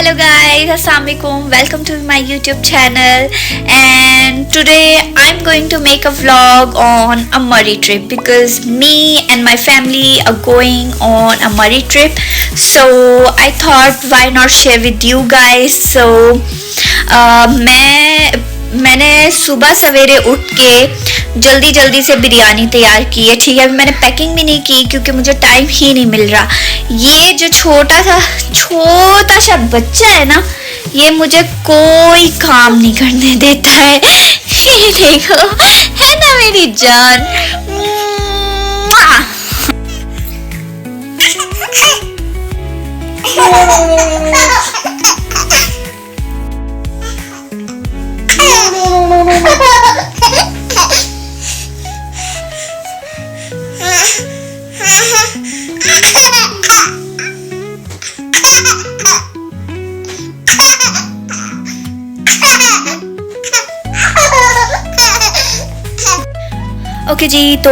Hello guys, Assalamualaikum. Welcome to my YouTube channel, and today I'm going to make a vlog on a Murray trip because me and my family are going on a Murray trip. So I thought why not share with you guys. So मैंने सुबह सवेरे उठ के जल्दी से बिरयानी तैयार की है। ठीक है, मैंने पैकिंग भी नहीं की क्योंकि मुझे टाइम ही नहीं मिल रहा। ये जो छोटा सा बच्चा है ना, ये मुझे कोई काम नहीं करने देता है। ये देखो, है ना मेरी जान। ओके जी, तो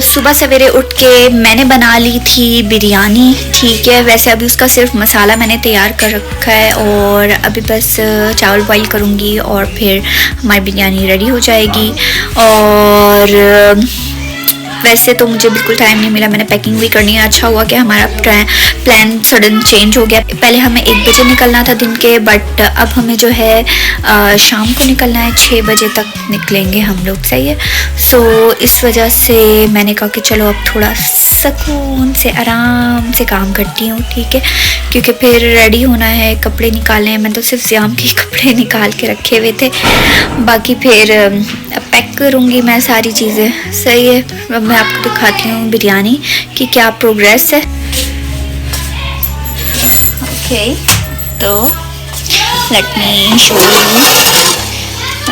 सुबह सवेरे उठ के मैंने बना ली थी बिरयानी। ठीक है, वैसे अभी उसका सिर्फ मसाला मैंने तैयार कर रखा है और अभी बस चावल बॉईल करूँगी और फिर हमारी बिरयानी रेडी हो जाएगी। और वैसे तो मुझे बिल्कुल टाइम नहीं मिला, मैंने पैकिंग भी करनी है। अच्छा हुआ कि हमारा प्लान सडन चेंज हो गया। पहले हमें 1 बजे निकलना था दिन के, बट अब हमें जो है शाम को निकलना है। 6 बजे तक निकलेंगे हम लोग। सही है। सो इस वजह से मैंने कहा कि चलो अब थोड़ा सुकून से आराम से काम करती हूँ। ठीक है, क्योंकि फिर रेडी होना है, कपड़े निकालने हैं। मैं तो सिर्फ ज़ियाम के कपड़े निकाल के रखे हुए थे, बाकी फिर पैक करूँगी मैं सारी चीज़ें। सही है, अब मैं आपको दिखाती हूँ बिरयानी की क्या प्रोग्रेस है। ओके, तो let me show you.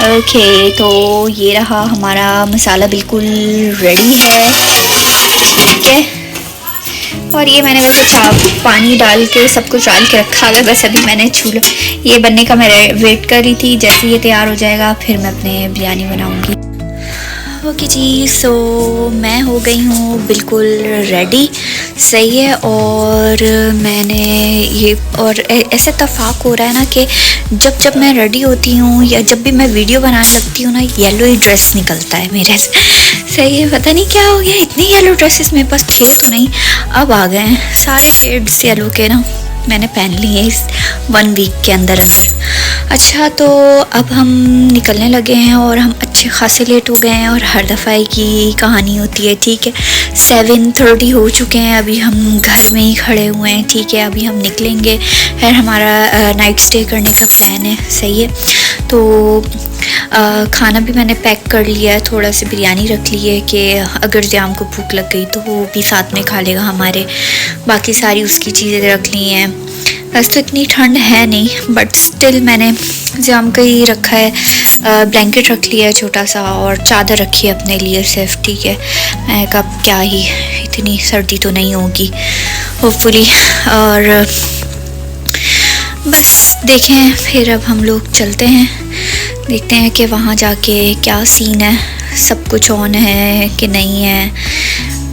Okay, तो ये रहा हमारा मसाला, बिल्कुल रेडी है। ठीक है, और ये मैंने वैसे पानी डाल के सब कुछ डाल के रखा है। बस अभी मैंने ये बनने का मैं वेट कर रही थी। जैसे ये तैयार हो जाएगा फिर मैं अपने बिरयानी बनाऊंगी। ओके जी, सो मैं हो गई हूँ बिल्कुल रेडी। सही है, और मैंने ये और ऐसे इत्तेफाक हो रहा है ना कि जब मैं रेडी होती हूँ या जब भी मैं वीडियो बनाने लगती हूँ ना, येलो ही ड्रेस निकलता है मेरे से। सही है, पता नहीं क्या हो गया, इतनी येलो ड्रेसेस मेरे पास थे तो नहीं, अब आ गए हैं सारे शेड्स येलो के ना। मैंने पहन ली है इस 1 वीक के अंदर। अच्छा, तो अब हम निकलने लगे हैं और हम अच्छे खासे लेट हो गए हैं, और हर दफ़ा की कहानी होती है। ठीक है, 7:30 हो चुके हैं, अभी हम घर में ही खड़े हुए हैं। ठीक है, अभी हम निकलेंगे। फिर हमारा नाइट स्टे करने का प्लान है। सही है, तो खाना भी मैंने पैक कर लिया है, थोड़ा सी बिरयानी रख ली है कि अगर ज़ियाम को भूख लग गई तो वो भी साथ में खा लेगा हमारे। बाकी सारी उसकी चीज़ें रख ली हैं। वैसे तो इतनी ठंड है नहीं, बट स्टिल मैंने ज़ियाम का ही रखा है। ब्लैंकेट रख लिया है छोटा सा, और चादर रखी है अपने लिए सिर्फ। ठीक है, मैं कब क्या ही, इतनी सर्दी तो नहीं होगी होपफुली। और बस देखें, फिर अब हम लोग चलते हैं, देखते हैं कि वहाँ जाके क्या सीन है, सब कुछ ऑन है कि नहीं है।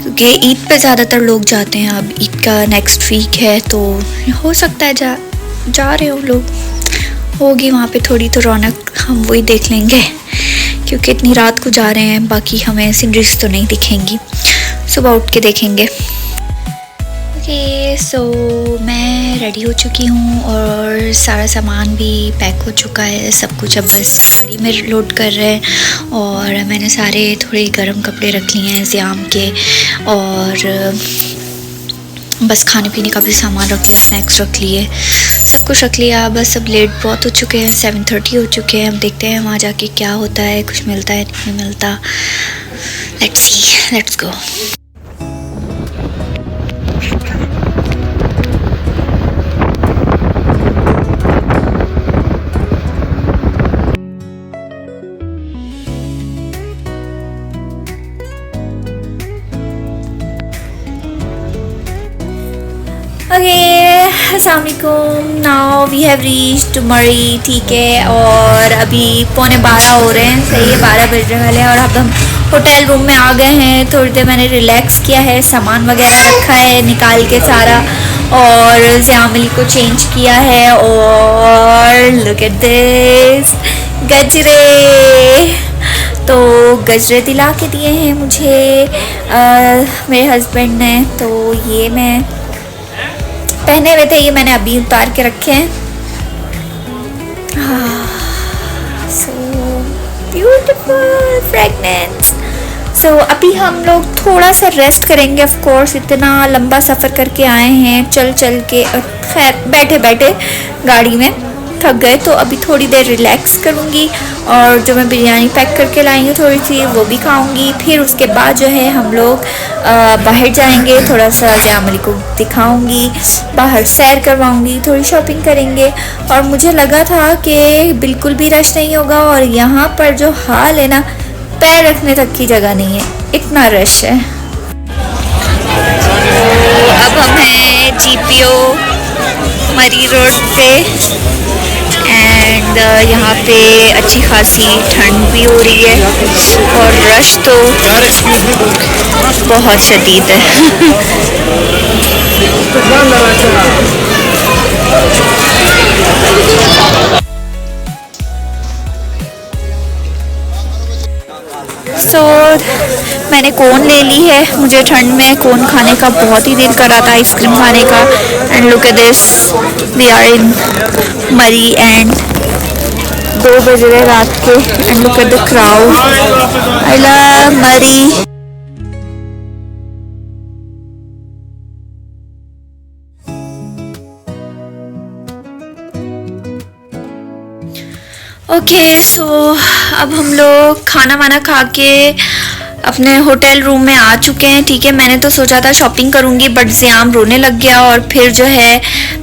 क्योंकि ईद पे ज़्यादातर लोग जाते हैं। अब ईद का नेक्स्ट वीक है, तो हो सकता है जा रहे हो लोग, होगी वहाँ पे थोड़ी तो रौनक, हम वही देख लेंगे क्योंकि इतनी रात को जा रहे हैं। बाकी हमें सीनरीज तो नहीं दिखेंगी, सुबह उठ के देखेंगे। ओके, सो मैं रेडी हो चुकी हूँ और सारा सामान भी पैक हो चुका है, सब कुछ अब बस गाड़ी में लोड कर रहे हैं। और मैंने सारे थोड़े गर्म कपड़े रख लिए हैं ज़ियाम के, और बस खाने पीने का भी सामान रख लिया, स्नैक्स रख लिए, सब कुछ रख लिया। बस अब लेट बहुत हो चुके हैं, 7:30 हो चुके हैं। अब देखते हैं वहाँ जाके क्या होता है, कुछ मिलता है नहीं मिलता। Let's see, let's go. अस्सलामुअलैकुम, नाउ वी हैव रीच्ड मरी। ठीक है, और अभी 11:15 हो रहे हैं। सही है, 12 बजने वाले हैं और अब हम होटल रूम में आ गए हैं। थोड़ी देर मैंने रिलैक्स किया है, सामान वगैरह रखा है निकाल के सारा, और ज़ियामली को चेंज किया है। और लुक एट दिस गजरे। तो गजरे दिला के दिए हैं मुझे मेरे हस्बैंड ने। तो ये मैं पहने हुए थे, ये मैंने अभी उतार के रखे हैं। So beautiful fragrance. सो अभी हम लोग थोड़ा सा रेस्ट करेंगे। ऑफ कोर्स इतना लंबा सफ़र करके आए हैं, चल चल के, खैर बैठे बैठे गाड़ी में थक गए, तो अभी थोड़ी देर रिलैक्स करूँगी। और जो मैं बिरयानी पैक करके लाई हूँ थोड़ी सी, वो भी खाऊँगी। फिर उसके बाद जो है हम लोग बाहर जाएंगे, थोड़ा सा ज़ियामली को दिखाऊँगी, बाहर सैर करवाऊँगी, थोड़ी शॉपिंग करेंगे। और मुझे लगा था कि बिल्कुल भी रश नहीं होगा, और यहाँ पर जो हाल है ना, पैर रखने तक की जगह नहीं है, इतना रश है। अब हम हैं GPO मरी रोड पे, एंड यहाँ पे अच्छी खासी ठंड भी हो रही है, और रश तो बहुत शदीद है। सो मैंने कोन ले ली है। मुझे ठंड में कोन खाने का बहुत ही दिल कर रहा था, आइसक्रीम खाने का। And look at this, we are in Murree and 2 बज रहे रात के। And look at the crowd, I love Murree. Okay so अब हम लोग खाना वाना खा के अपने होटल रूम में आ चुके हैं। ठीक है, मैंने तो सोचा था शॉपिंग करूंगी, बट ज़ियाम रोने लग गया, और फिर जो है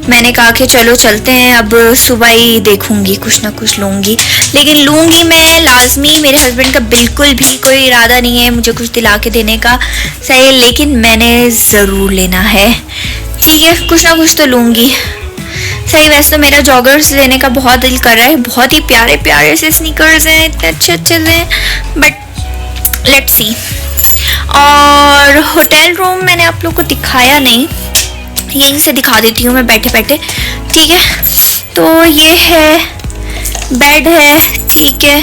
मैंने कहा कि चलो चलते हैं, अब सुबह ही देखूंगी, कुछ ना कुछ लूँगी। लेकिन लूँगी मैं लाजमी, मेरे हस्बैंड का बिल्कुल भी कोई इरादा नहीं है मुझे कुछ दिला के देने का, सही है, लेकिन मैंने ज़रूर लेना है। ठीक है, कुछ ना कुछ तो लूँगी। सही, वैसे तो मेरा जॉगर्स लेने का बहुत दिल कर रहा है, बहुत ही प्यारे प्यारे से स्नीकर्स हैं, इतने अच्छे अच्छे हैं, बट लेट्स सी। और होटल रूम मैंने आप लोग को दिखाया नहीं, यहीं से दिखा देती हूँ मैं बैठे बैठे। ठीक है, तो ये है बेड है। ठीक है,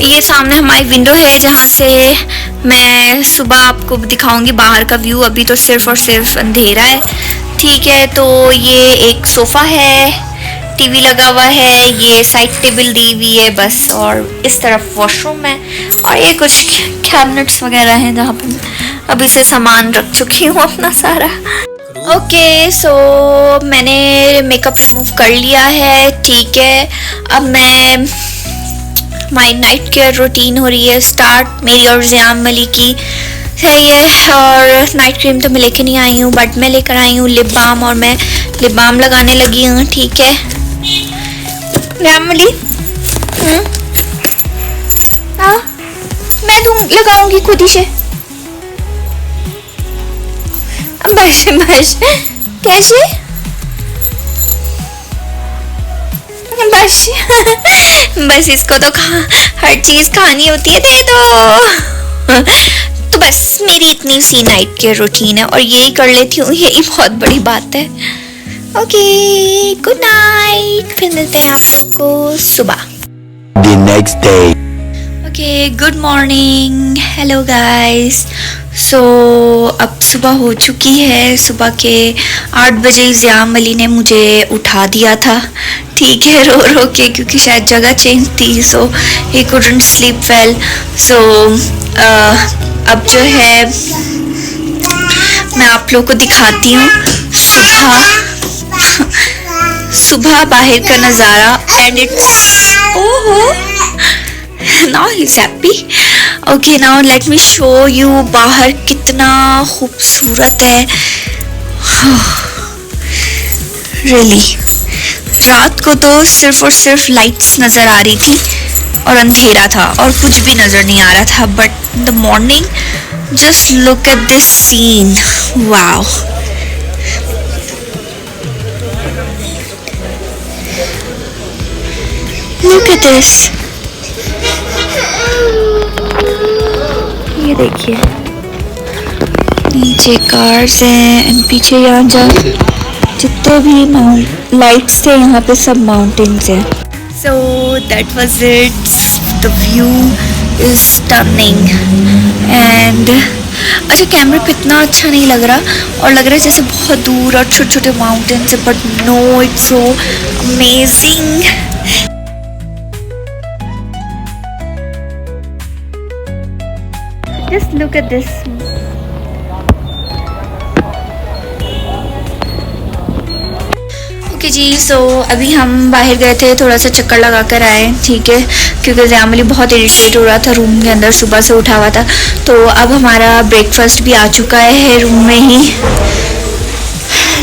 ये सामने हमारी विंडो है जहाँ से मैं सुबह आपको दिखाऊंगी बाहर का व्यू। अभी तो सिर्फ और सिर्फ अंधेरा है। ठीक है, तो ये एक सोफ़ा है, टीवी लगा हुआ है, ये साइड टेबल दी हुई है बस, और इस तरफ वॉशरूम है, और ये कुछ कैबिनेट्स वगैरह हैं जहाँ पे अभी से सामान रख चुकी हूँ अपना सारा। ओके सो मैंने मेकअप रिमूव कर लिया है। ठीक है, अब मैं माई नाइट केयर रूटीन हो रही है स्टार्ट, मेरी और ज़ियामली की। सही है, और नाइट क्रीम तो मैं लेके नहीं आई हूँ, बट मैं लेकर आई हूँ लिप बाम, और मैं लिप बाम लगाने लगी हूँ। ठीक है ज़ियामली, मैं लगाऊंगी खुद ही से। बस बस, कैसे बस बस, इसको तो हर चीज़ खानी होती है, दे दो। तो बस मेरी इतनी सी नाइट केयर रूटीन है, और यही कर लेती हूँ, यही बहुत बड़ी बात है। ओके, गुड नाइट, फिर मिलते हैं आप लोग को सुबह। The next day. Okay, good morning, hello guys. So अब सुबह हो चुकी है। सुबह के 8 बजे ज़ियामली ने मुझे उठा दिया था। ठीक है, रो रो के, क्योंकि शायद जगह चेंज थी, सो ही कुडंट स्लीप वेल। सो अब जो है मैं आप लोग को दिखाती हूँ सुबह बाहर का नज़ारा, एंड इट्स ओहो, now he's happy. Okay, now let me show you बाहर कितना खूबसूरत है। Really, रात को तो सिर्फ और सिर्फ लाइट्स नज़र आ रही थी और अंधेरा था और कुछ भी नज़र नहीं आ रहा था, but the morning, just look at this scene. Wow. Look at this. ये देखिए, नीचे कार्स हैं एंड पीछे यहाँ जितने भी लाइट्स थे यहाँ पे सब माउंटेन्स हैं. So that was it. The view is stunning and अच्छा कैमरे पे इतना अच्छा नहीं लग रहा और लग रहा है जैसे बहुत दूर और छोटे छोटे माउंटेन्स है, but no, it's so amazing. Just look at this. Okay जी, सो अभी हम बाहर गए थे, थोड़ा सा चक्कर लगा कर आए, ठीक है, क्योंकि ज़यामली बहुत इरिटेट हो रहा था रूम के अंदर, सुबह से उठा हुआ था. तो अब हमारा ब्रेकफास्ट भी आ चुका है रूम में ही.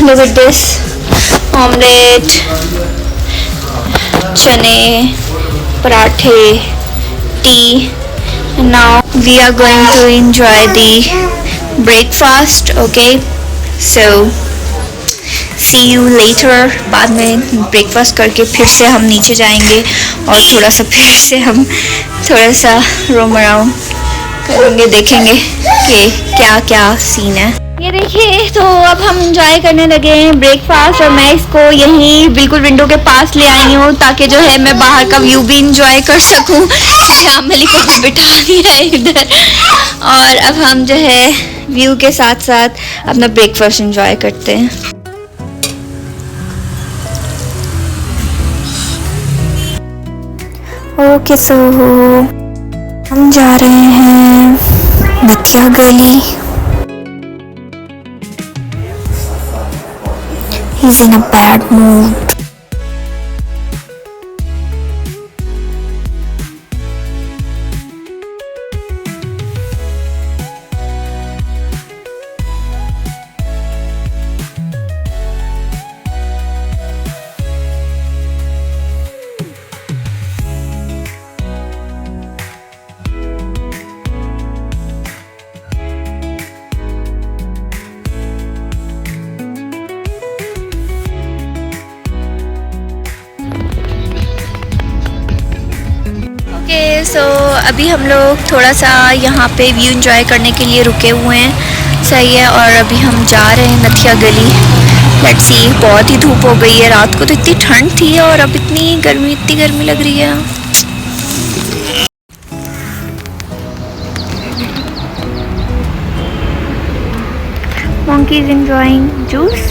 लुक एट दिस, ऑमलेट, चने, पराठे, T. Now we are going to enjoy the breakfast. Okay, so see you later. बाद में ब्रेकफास्ट करके फिर से हम नीचे जाएंगे और थोड़ा सा फिर से हम थोड़ा सा रोम अराउंड करेंगे, देखेंगे कि क्या क्या सीन है. ये देखिए, तो अब हम इंजॉय करने लगे हैं ब्रेकफास्ट और मैं इसको यहीं बिल्कुल विंडो के पास ले आई हूँ ताकि जो है मैं बाहर का व्यू भी इंजॉय कर सकूँ. अमली को भी बिठा लिया है इधर और अब हम जो है व्यू के साथ साथ अपना ब्रेकफास्ट इंजॉय करते हैं. ओके, सो हम जा रहे हैं नथिया गली. He's in a bad mood. सो अभी हम लोग थोड़ा सा यहाँ पे व्यू एंजॉय करने के लिए रुके हुए हैं, सही है, और अभी हम जा रहे हैं नथिया गली. Let's see. बहुत ही धूप हो गई है, रात को तो इतनी ठंड थी और अब इतनी गर्मी लग रही है. Monkey is enjoying juice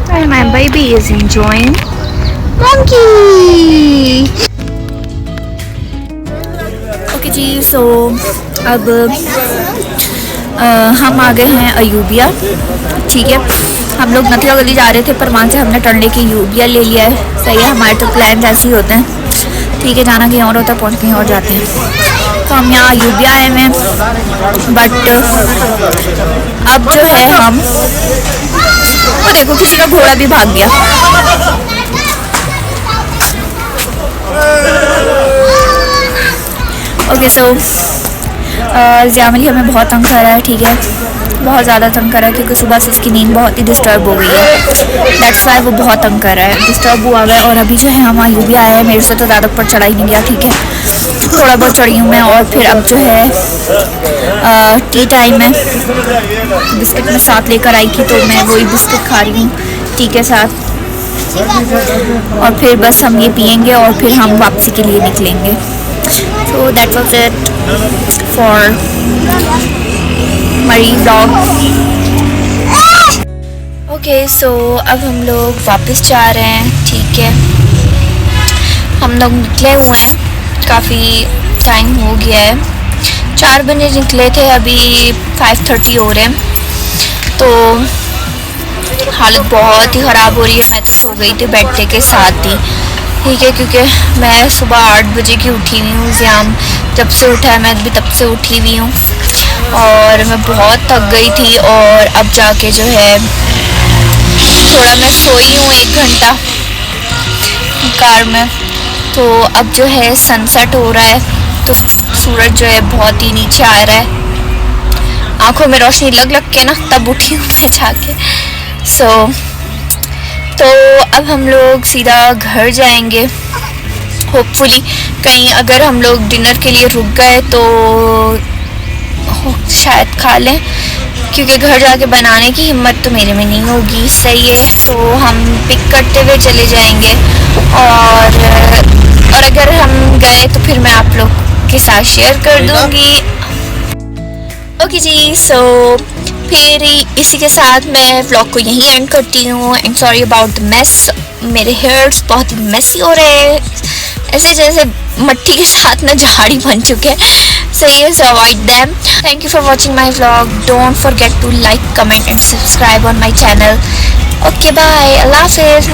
and my baby is enjoying monkey. Okay जी, सो अब हम आ गए हैं अयूबिया, ठीक है. हम लोग नथिया गली जा रहे थे पर वहाँ से हमने टर्न लेके अयूबिया ले लिया है, सही है. हमारे तो प्लान ऐसे ही होते हैं, ठीक है, जाना कहीं और होता है, पहुँच कहीं और जाते हैं. तो हम यहाँ अयूबिया आए हैं, बट अब जो है हम, वो देखो किसी का घोड़ा भी भाग गया. ओके, सो ज़यामली हमें बहुत तंग कर रहा है, ठीक है, बहुत ज़्यादा तंग कर रहा है क्योंकि सुबह से इसकी नींद बहुत ही डिस्टर्ब हो गई है. दैट्स वाई वो बहुत तंग कर रहा है, डिस्टर्ब हुआ है. और अभी जो है हम अयूबिया आए हैं, मेरे से तो ज़्यादा ऊपर चढ़ा ही नहीं गया, ठीक है, थोड़ा बहुत चढ़ी हूँ मैं. और फिर अब जो है टी टाइम है, बिस्किट में साथ लेकर आई थी तो मैं वही बिस्किट खा रही हूँ टी के साथ. और फिर बस हम ये पियेंगे और फिर हम वापसी के लिए निकलेंगे. So that was it for my vlog. Okay, so अब हम लोग वापस जा रहे हैं, ठीक है. हम लोग निकले हुए हैं, काफ़ी टाइम हो गया है, 4 बजे निकले थे, अभी 5:30 हो रहे हैं. तो हालत बहुत ही ख़राब हो रही है. मैं तो सो गई थी बैठने के साथ ही, ठीक है, क्योंकि मैं सुबह 8 बजे की उठी हुई हूँ. ज़याम जब से उठा है मैं भी तब से उठी हुई हूँ और मैं बहुत थक गई थी. और अब जाके जो है थोड़ा मैं सोई हूँ 1 घंटा कार में. तो अब जो है सनसेट हो रहा है, तो सूरज जो है बहुत ही नीचे आ रहा है, आँखों में रोशनी लग के ना, तब उठी हूँ मैं जाके. तो अब हम लोग सीधा घर जाएंगे होपफुली. कहीं अगर हम लोग डिनर के लिए रुक गए तो शायद खा लें, क्योंकि घर जाके बनाने की हिम्मत तो मेरे में नहीं होगी। सही है, तो हम पिक करते हुए चले जाएंगे, और अगर हम गए तो फिर मैं आप लोग के साथ शेयर कर दूंगी। ओके जी, सो फिर इसी के साथ मैं व्लॉग को यहीं एंड करती हूँ। And sorry about the mess, मेरे हेयर्स बहुत ही मेसी हो रहे हैं, ऐसे जैसे मट्टी के साथ ना झाड़ी बन चुके हैं। सही है, so avoid them. Thank you for watching my vlog. Don't forget to like, comment and subscribe on my channel. Okay bye, अल्लाह हाफिज़।